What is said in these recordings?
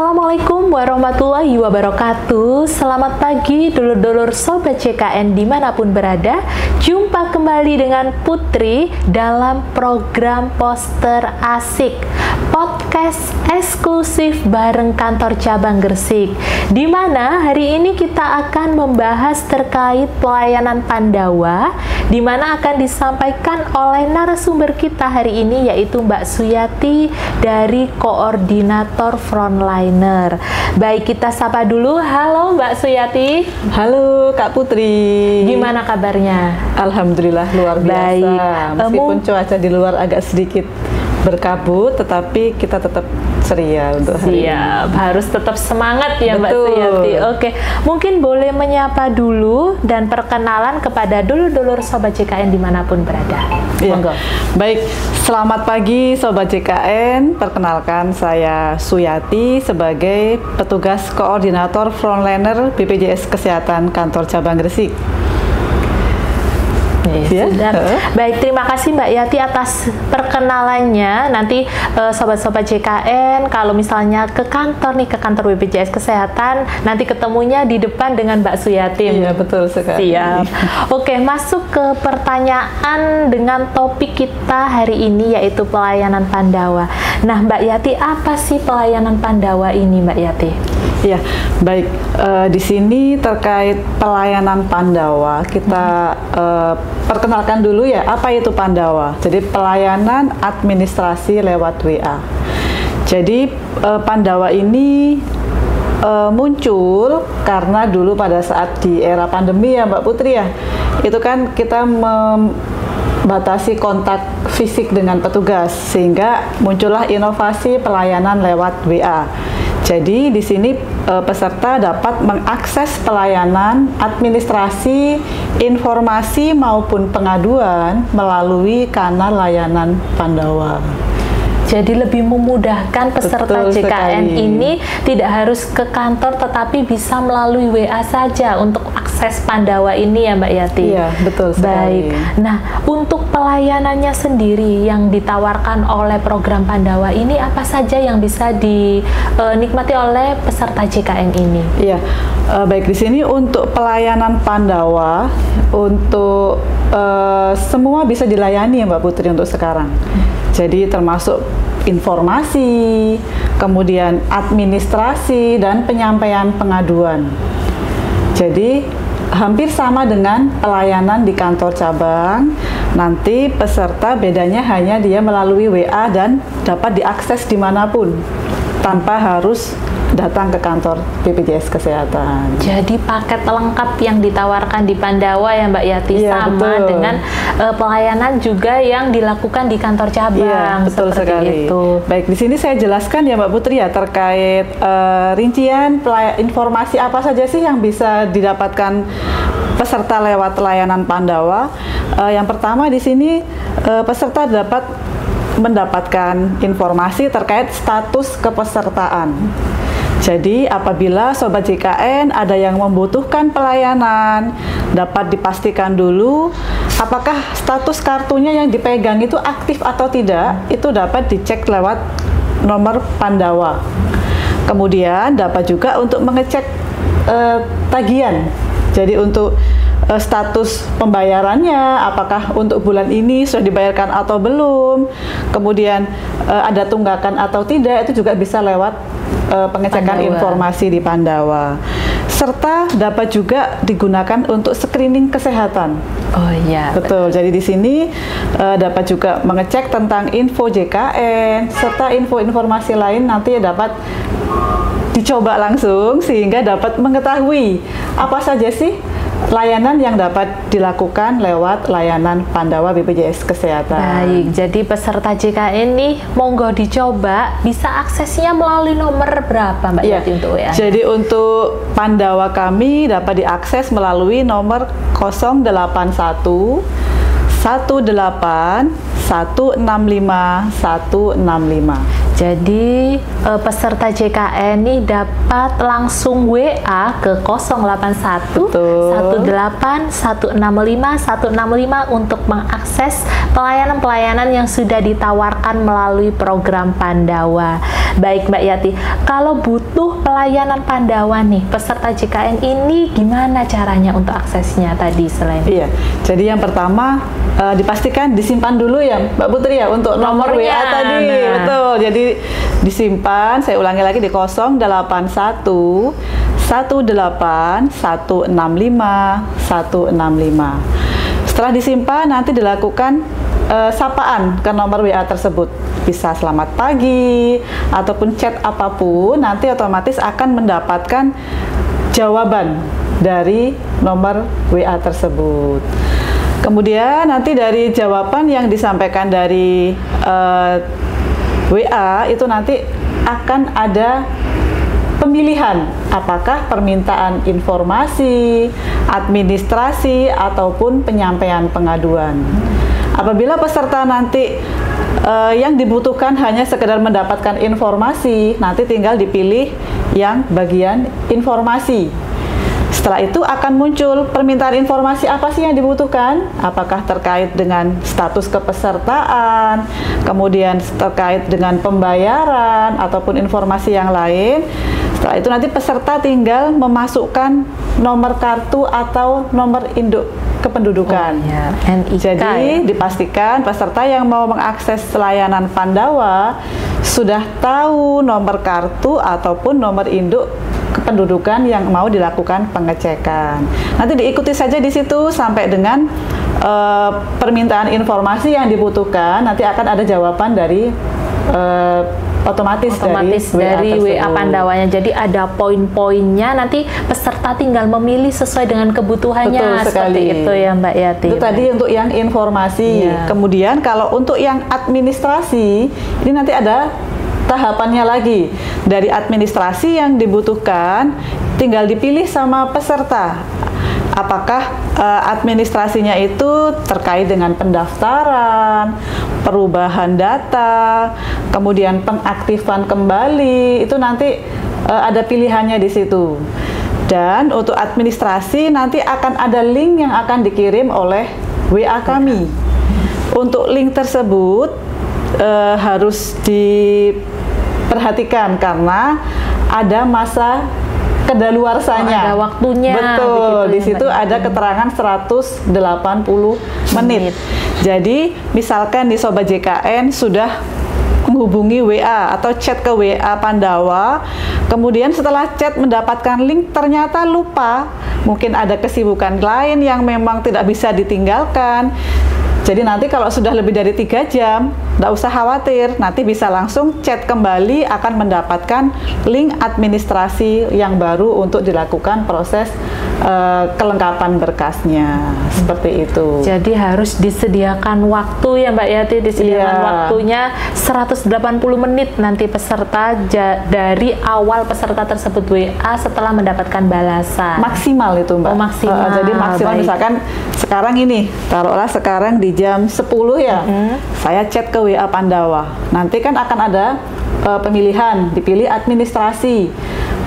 Assalamualaikum warahmatullahi wabarakatuh. Selamat pagi dulur-dulur Sobat JKN dimanapun berada. Jumpa kembali dengan Putri dalam program Poster Asik, podcast eksklusif bareng kantor cabang Gresik, di mana hari ini kita akan membahas terkait pelayanan Pandawa, di mana akan disampaikan oleh narasumber kita hari ini, yaitu Mbak Suyati dari Koordinator Frontliner. Baik, kita sapa dulu. Halo Mbak Suyati. Halo Kak Putri. Gimana kabarnya? Alhamdulillah luar biasa. Baik. Meskipun cuaca di luar agak sedikit berkabut, tetapi kita tetap ceria untuk hari ini. Harus tetap semangat ya. Betul. Mbak Suyati. Oke, mungkin boleh menyapa dulu dan perkenalan kepada dulur-dulur Sobat JKN dimanapun berada. Ya. Monggo. Baik, selamat pagi Sobat JKN. Perkenalkan, saya Suyati sebagai petugas koordinator Frontliner BPJS Kesehatan Kantor Cabang Gresik. Ya. Baik, terima kasih Mbak Yati atas perkenalannya. Nanti sobat-sobat JKN kalau misalnya ke kantor nih, ke kantor BPJS Kesehatan, nanti ketemunya di depan dengan Mbak Suyati. Iya, betul sekali. Siap. Oke, masuk ke pertanyaan dengan topik kita hari ini, yaitu pelayanan Pandawa. Nah, Mbak Yati, apa sih pelayanan Pandawa ini, Mbak Yati? Ya, baik. Di sini terkait pelayanan Pandawa, kita perkenalkan dulu ya, apa itu Pandawa. Jadi pelayanan administrasi lewat WA. Jadi Pandawa ini muncul karena dulu pada saat di era pandemi ya Mbak Putri ya, itu kan kita membatasi kontak fisik dengan petugas, sehingga muncullah inovasi pelayanan lewat WA. Jadi di sini peserta dapat mengakses pelayanan administrasi, informasi maupun pengaduan melalui kanal layanan Pandawa. Jadi lebih memudahkan peserta Betul JKN sekali. ini tidak harus ke kantor, tetapi bisa melalui WA saja untuk akses Pandawa ini ya Mbak Yati. Iya, betul sekali. Baik. Nah, untuk pelayanannya sendiri yang ditawarkan oleh program Pandawa ini, apa saja yang bisa dinikmati oleh peserta JKN ini? Iya, baik, di sini untuk pelayanan Pandawa untuk semua bisa dilayani ya Mbak Putri untuk sekarang. Jadi termasuk informasi, kemudian administrasi, dan penyampaian pengaduan. Jadi hampir sama dengan pelayanan di kantor cabang. Nanti peserta bedanya hanya dia melalui WA dan dapat diakses dimanapun tanpa harus datang ke kantor BPJS Kesehatan. Jadi paket lengkap yang ditawarkan di Pandawa ya Mbak Yati, Iya, sama betul. dengan pelayanan juga yang dilakukan di kantor cabang. Iya, betul seperti sekali. itu. Baik, di sini saya jelaskan ya Mbak Putri ya terkait rincian informasi apa saja sih yang bisa didapatkan peserta lewat layanan Pandawa. Yang pertama di sini peserta dapat mendapatkan informasi terkait status kepesertaan. Jadi apabila Sobat JKN ada yang membutuhkan pelayanan, dapat dipastikan dulu apakah status kartunya yang dipegang itu aktif atau tidak, itu dapat dicek lewat nomor Pandawa. Kemudian dapat juga untuk mengecek tagihan. Jadi untuk status pembayarannya, apakah untuk bulan ini sudah dibayarkan atau belum, kemudian ada tunggakan atau tidak, itu juga bisa lewat pengecekan Pandawa. informasi di Pandawa. Serta dapat juga digunakan untuk screening kesehatan. Oh iya. Betul. Jadi di sini dapat juga mengecek tentang info JKN serta info-informasi lain, nanti dapat dicoba langsung sehingga dapat mengetahui apa saja sih layanan yang dapat dilakukan lewat layanan Pandawa BPJS Kesehatan. Baik, jadi peserta JKN nih monggo dicoba, bisa aksesnya melalui nomor berapa Mbak Iya. Yati untuk WA? Jadi untuk Pandawa kami dapat diakses melalui nomor 081 18 165 165. Jadi peserta JKN ini dapat langsung WA ke 081 18 165 165 untuk mengakses pelayanan-pelayanan yang sudah ditawarkan melalui program Pandawa. Baik Mbak Yati, kalau butuh pelayanan Pandawa nih, peserta JKN ini gimana caranya untuk aksesnya tadi selain? Iya, jadi yang pertama dipastikan disimpan dulu ya Mbak Putri ya untuk nomor WA tadi. Betul, jadi disimpan, saya ulangi lagi di 081 18 165 165. Setelah disimpan nanti dilakukan sapaan ke nomor WA tersebut, bisa selamat pagi ataupun chat apapun, nanti otomatis akan mendapatkan jawaban dari nomor WA tersebut. Kemudian nanti dari jawaban yang disampaikan dari WA itu nanti akan ada pemilihan apakah permintaan informasi, administrasi, ataupun penyampaian pengaduan. Apabila peserta nanti yang dibutuhkan hanya sekedar mendapatkan informasi, nanti tinggal dipilih yang bagian informasi. Setelah itu akan muncul permintaan informasi apa sih yang dibutuhkan, apakah terkait dengan status kepesertaan, kemudian terkait dengan pembayaran, ataupun informasi yang lain. Setelah itu nanti peserta tinggal memasukkan nomor kartu atau nomor induk kependudukan. NIK, jadi dipastikan peserta yang mau mengakses layanan Pandawa sudah tahu nomor kartu ataupun nomor induk kependudukan yang mau dilakukan pengecekan. Nanti diikuti saja di situ sampai dengan permintaan informasi yang dibutuhkan. Nanti akan ada jawaban dari otomatis dari WA Pandawanya. Jadi ada poin-poinnya, nanti peserta tinggal memilih sesuai dengan kebutuhannya. Betul sekali. Seperti itu ya Mbak Yati. Itu tadi untuk yang informasi. Kemudian kalau untuk yang administrasi, ini nanti ada tahapannya lagi. Dari administrasi yang dibutuhkan tinggal dipilih sama peserta. Apakah administrasinya itu terkait dengan pendaftaran, perubahan data, kemudian pengaktifan kembali, itu nanti ada pilihannya di situ. Dan untuk administrasi nanti akan ada link yang akan dikirim oleh WA kami. Untuk link tersebut harus diperhatikan karena ada masa kedaluarsanya. Ada waktunya. Betul, di situ ada keterangan 180 menit. Jadi, misalkan di Sobat JKN sudah menghubungi WA atau chat ke WA Pandawa, kemudian setelah chat mendapatkan link ternyata lupa, mungkin ada kesibukan lain yang memang tidak bisa ditinggalkan. Jadi nanti kalau sudah lebih dari 3 jam, nggak usah khawatir, nanti bisa langsung chat kembali akan mendapatkan link administrasi yang baru untuk dilakukan proses kelengkapan berkasnya. Seperti itu. Jadi harus disediakan waktu ya Mbak Yati, disediakan waktunya 180 menit nanti peserta dari awal peserta tersebut WA setelah mendapatkan balasan. Maksimal itu Mbak. Oh, maksimal. Jadi maksimal. Baik. Misalkan sekarang ini, taruhlah sekarang di jam 10 ya, saya chat ke WA Pandawa. Nanti kan akan ada pemilihan, dipilih administrasi.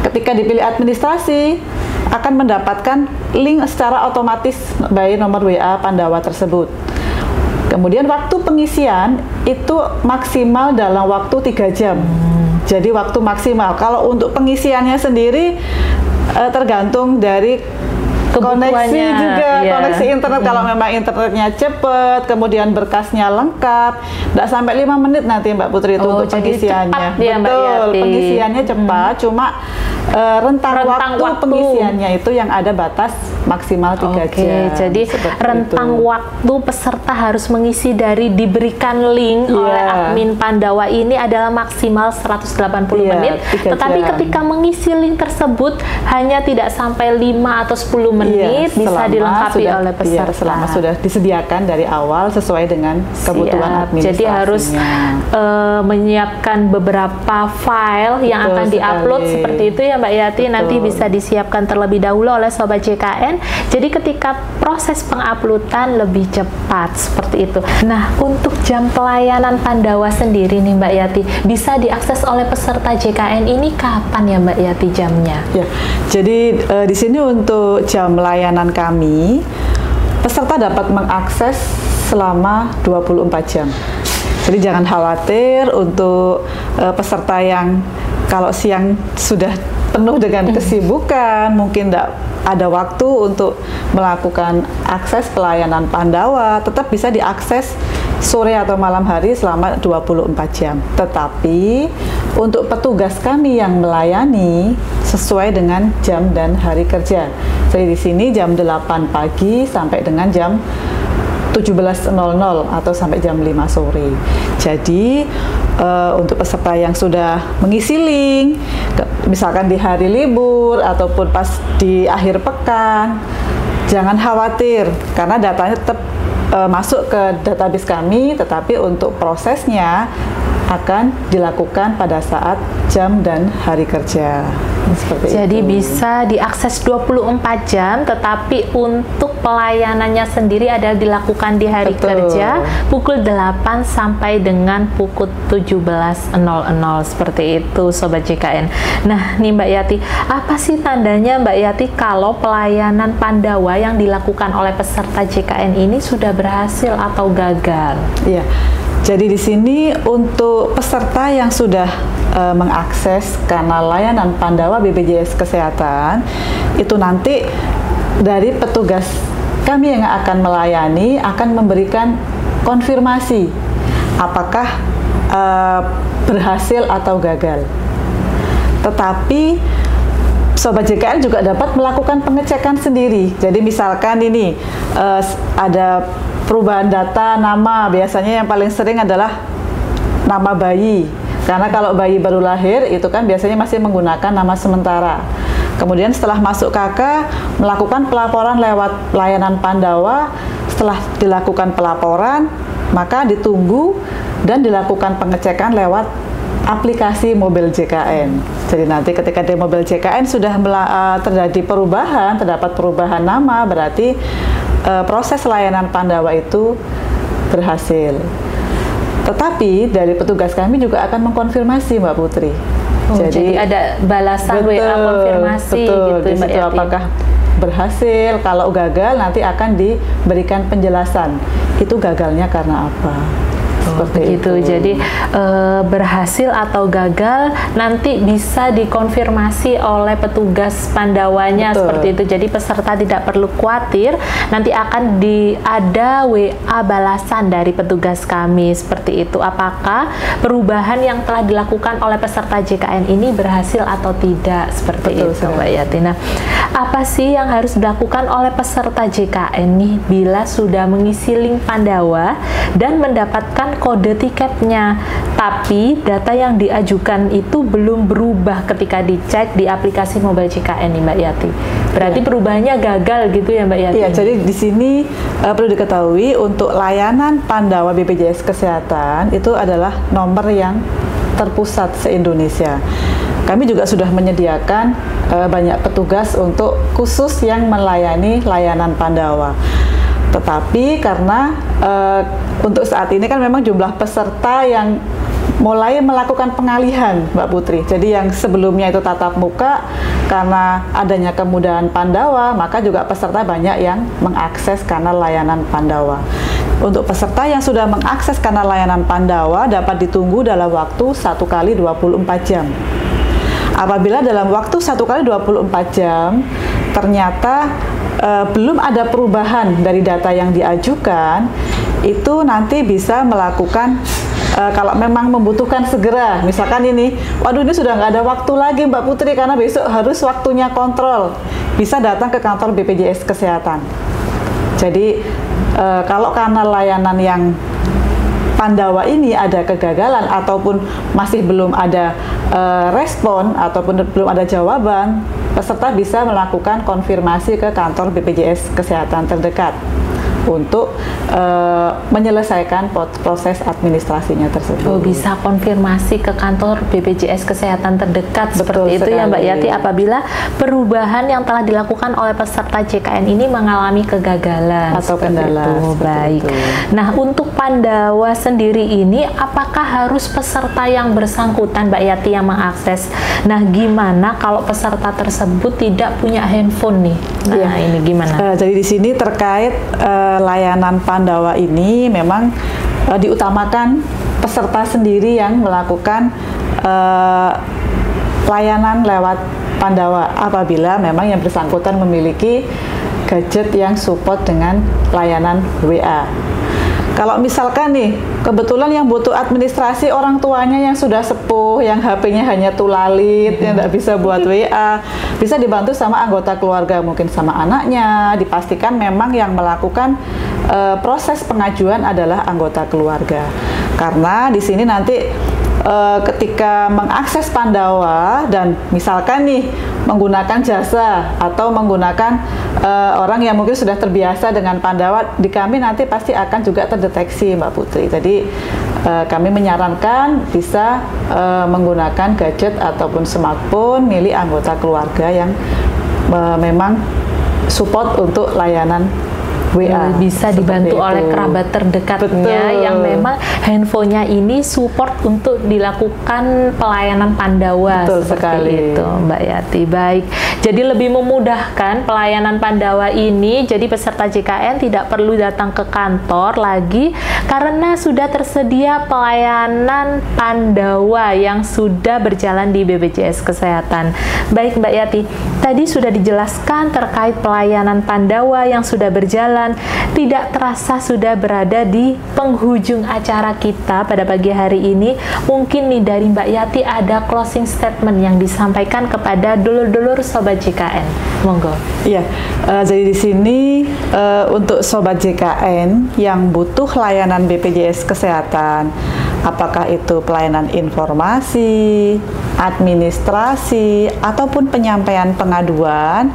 Ketika dipilih administrasi, akan mendapatkan link secara otomatis by nomor WA Pandawa tersebut. Kemudian waktu pengisian itu maksimal dalam waktu 3 jam. Jadi waktu maksimal. Kalau untuk pengisiannya sendiri tergantung dari koneksi juga, koneksi internet. Kalau memang internetnya cepat, kemudian berkasnya lengkap, tidak sampai 5 menit nanti Mbak Putri itu untuk pengisiannya. Ya, betul, pengisiannya cepat, cuma rentang waktu pengisiannya itu yang ada batas maksimal 3 jam. Jadi rentang waktu peserta harus mengisi dari diberikan link oleh admin Pandawa ini adalah maksimal 180 menit. Tetapi ketika mengisi link tersebut hanya tidak sampai 5 atau 10 menit, bisa dilengkapi oleh peserta. Selama sudah disediakan dari awal sesuai dengan kebutuhan administrasinya. Jadi harus menyiapkan beberapa file yang akan diupload seperti itu ya Mbak Yati. Nanti bisa disiapkan terlebih dahulu oleh Sobat JKN. Jadi ketika proses penguploadan lebih cepat seperti itu. Nah, untuk jam pelayanan Pandawa sendiri nih Mbak Yati, bisa diakses oleh peserta JKN ini kapan ya Mbak Yati jamnya? Ya, jadi di sini untuk jam layanan kami, peserta dapat mengakses selama 24 jam. Jadi jangan khawatir untuk peserta yang kalau siang sudah penuh dengan kesibukan, mungkin tidak ada waktu untuk melakukan akses pelayanan Pandawa, tetap bisa diakses sore atau malam hari selama 24 jam. Tetapi untuk petugas kami yang melayani sesuai dengan jam dan hari kerja. Jadi di sini jam 8 pagi sampai dengan jam 17.00 atau sampai jam 5 sore. Jadi untuk peserta yang sudah mengisi link, misalkan di hari libur ataupun pas di akhir pekan, jangan khawatir karena datanya tetap masuk ke database kami, tetapi untuk prosesnya akan dilakukan pada saat jam dan hari kerja. Jadi bisa diakses 24 jam, tetapi untuk pelayanannya sendiri adalah dilakukan di hari kerja pukul 8 sampai dengan pukul 17.00 seperti itu Sobat JKN. Nah nih Mbak Yati, apa sih tandanya Mbak Yati kalau pelayanan Pandawa yang dilakukan oleh peserta JKN ini sudah berhasil atau gagal? Iya. Jadi di sini untuk peserta yang sudah mengakses kanal layanan Pandawa BPJS Kesehatan, itu nanti dari petugas kami yang akan melayani akan memberikan konfirmasi apakah berhasil atau gagal. Tetapi Sobat JKN juga dapat melakukan pengecekan sendiri. Jadi misalkan ini ada perubahan data nama, biasanya yang paling sering adalah nama bayi. Karena kalau bayi baru lahir itu kan biasanya masih menggunakan nama sementara. Kemudian setelah masuk KK, melakukan pelaporan lewat layanan Pandawa. Setelah dilakukan pelaporan, maka ditunggu dan dilakukan pengecekan lewat aplikasi mobil JKN. Jadi nanti ketika di mobil JKN sudah terjadi perubahan, terdapat perubahan nama, berarti proses layanan Pandawa itu berhasil. Tetapi dari petugas kami juga akan mengkonfirmasi Mbak Putri. Jadi ada balasan WA konfirmasi gitu di situ apakah berhasil, kalau gagal nanti akan diberikan penjelasan itu gagalnya karena apa. Seperti itu. Jadi berhasil atau gagal nanti bisa dikonfirmasi oleh petugas Pandawanya. Seperti itu. Jadi peserta tidak perlu khawatir, nanti akan ada WA balasan dari petugas kami. Seperti itu. Apakah perubahan yang telah dilakukan oleh peserta JKN ini berhasil atau tidak? Seperti itu Mbak Yati. Nah, apa sih yang harus dilakukan oleh peserta JKN nih bila sudah mengisi link Pandawa dan mendapatkan kode tiketnya, tapi data yang diajukan itu belum berubah ketika dicek di aplikasi mobile JKN nih Mbak Yati. Berarti perubahannya gagal gitu ya Mbak Yati? Iya, jadi di sini perlu diketahui untuk layanan Pandawa BPJS Kesehatan itu adalah nomor yang terpusat se-Indonesia. Kami juga sudah menyediakan banyak petugas untuk khusus yang melayani layanan Pandawa. Tetapi karena untuk saat ini kan memang jumlah peserta yang mulai melakukan pengalihan Mbak Putri. Jadi yang sebelumnya itu tatap muka, karena adanya kemudahan Pandawa, maka juga peserta banyak yang mengakses kanal layanan Pandawa. Untuk peserta yang sudah mengakses kanal layanan Pandawa dapat ditunggu dalam waktu 1 kali 24 jam. Apabila dalam waktu 1 kali 24 jam ternyata belum ada perubahan dari data yang diajukan, itu nanti bisa melakukan kalau memang membutuhkan segera, misalkan ini, waduh ini sudah nggak ada waktu lagi Mbak Putri karena besok harus waktunya kontrol, bisa datang ke kantor BPJS Kesehatan. Jadi kalau kanal layanan yang Pandawa ini ada kegagalan ataupun masih belum ada respon ataupun belum ada jawaban, peserta bisa melakukan konfirmasi ke kantor BPJS Kesehatan terdekat. untuk menyelesaikan proses administrasinya tersebut. Oh, bisa konfirmasi ke kantor BPJS Kesehatan terdekat. Betul seperti itu sekali. ya Mbak Yati, apabila perubahan yang telah dilakukan oleh peserta JKN ini mengalami kegagalan atau kendala. Baik. Itu. Nah, untuk Pandawa sendiri ini apakah harus peserta yang bersangkutan Mbak Yati yang mengakses? Nah, gimana kalau peserta tersebut tidak punya handphone nih? Nah, ini gimana? Jadi di sini terkait layanan Pandawa ini memang diutamakan peserta sendiri yang melakukan layanan lewat Pandawa apabila memang yang bersangkutan memiliki gadget yang support dengan layanan WA. Kalau misalkan nih, kebetulan yang butuh administrasi orang tuanya yang sudah sepuh, yang HP-nya hanya tulalit, yang tidak bisa buat WA, bisa dibantu sama anggota keluarga, mungkin sama anaknya, dipastikan memang yang melakukan proses pengajuan adalah anggota keluarga. Karena di sini nanti ketika mengakses Pandawa dan misalkan nih menggunakan jasa atau menggunakan orang yang mungkin sudah terbiasa dengan Pandawa, di kami nanti pasti akan juga terdeteksi Mbak Putri. Jadi kami menyarankan bisa menggunakan gadget ataupun smartphone milik anggota keluarga yang memang support untuk layanan WA, bisa dibantu oleh kerabat terdekatnya. Betul. Yang memang handphonenya ini support untuk dilakukan pelayanan Pandawa. Betul seperti sekali itu Mbak Yati. Baik, jadi lebih memudahkan pelayanan Pandawa ini, jadi peserta JKN tidak perlu datang ke kantor lagi karena sudah tersedia pelayanan Pandawa yang sudah berjalan di BPJS Kesehatan. Baik Mbak Yati, tadi sudah dijelaskan terkait pelayanan Pandawa yang sudah berjalan. Tidak terasa sudah berada di penghujung acara kita pada pagi hari ini. Mungkin nih dari Mbak Yati ada closing statement yang disampaikan kepada dulur-dulur Sobat JKN. Monggo. Iya, jadi di sini untuk Sobat JKN yang butuh layanan BPJS Kesehatan, apakah itu pelayanan informasi, administrasi, ataupun penyampaian pengaduan,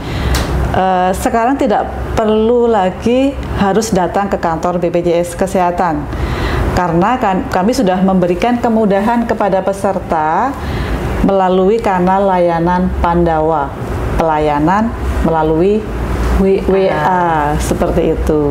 sekarang tidak perlu lagi harus datang ke kantor BPJS Kesehatan karena kami sudah memberikan kemudahan kepada peserta melalui kanal layanan Pandawa, pelayanan melalui WA seperti itu.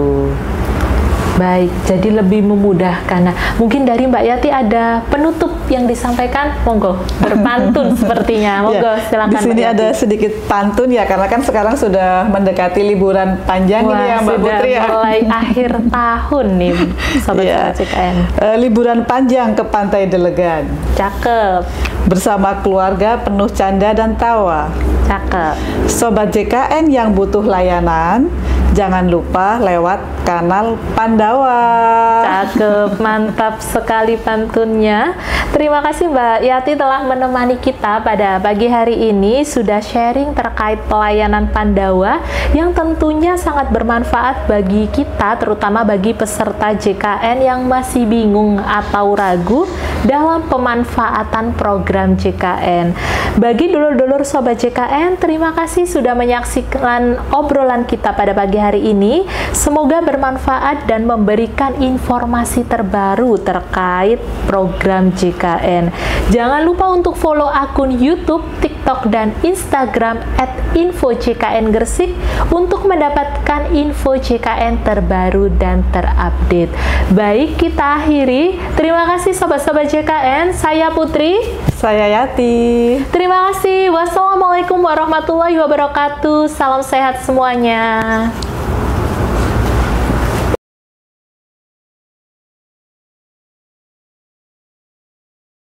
Baik, jadi lebih memudahkan. Nah, mungkin dari Mbak Yati ada penutup yang disampaikan, monggo berpantun sepertinya. Monggo, silakan. Di sini ada sedikit pantun ya, karena kan sekarang sudah mendekati liburan panjang. Wah, ini ya Mbak Putri ya. Mulai akhir tahun nih, Sobat JKN. Liburan panjang ke Pantai Delegan. Cakep. Bersama keluarga penuh canda dan tawa. Cakep. Sobat JKN yang butuh layanan, jangan lupa lewat kanal Pandawa. Cakep, mantap sekali pantunnya. Terima kasih Mbak Yati telah menemani kita pada pagi hari ini, sudah sharing terkait pelayanan Pandawa yang tentunya sangat bermanfaat bagi kita, terutama bagi peserta JKN yang masih bingung atau ragu dalam pemanfaatan program JKN. Bagi dulur-dulur Sobat JKN, terima kasih sudah menyaksikan obrolan kita pada pagi hari ini. Semoga bermanfaat dan memberikan informasi terbaru terkait program JKN. Jangan lupa untuk follow akun YouTube, TikTok, dan Instagram @infojkngresik untuk mendapatkan info JKN terbaru dan terupdate. Baik, kita akhiri. Terima kasih Sobat-Sobat JKN. Saya Putri. Saya Yati. Terima kasih. Wassalamualaikum warahmatullahi wabarakatuh. Salam sehat semuanya.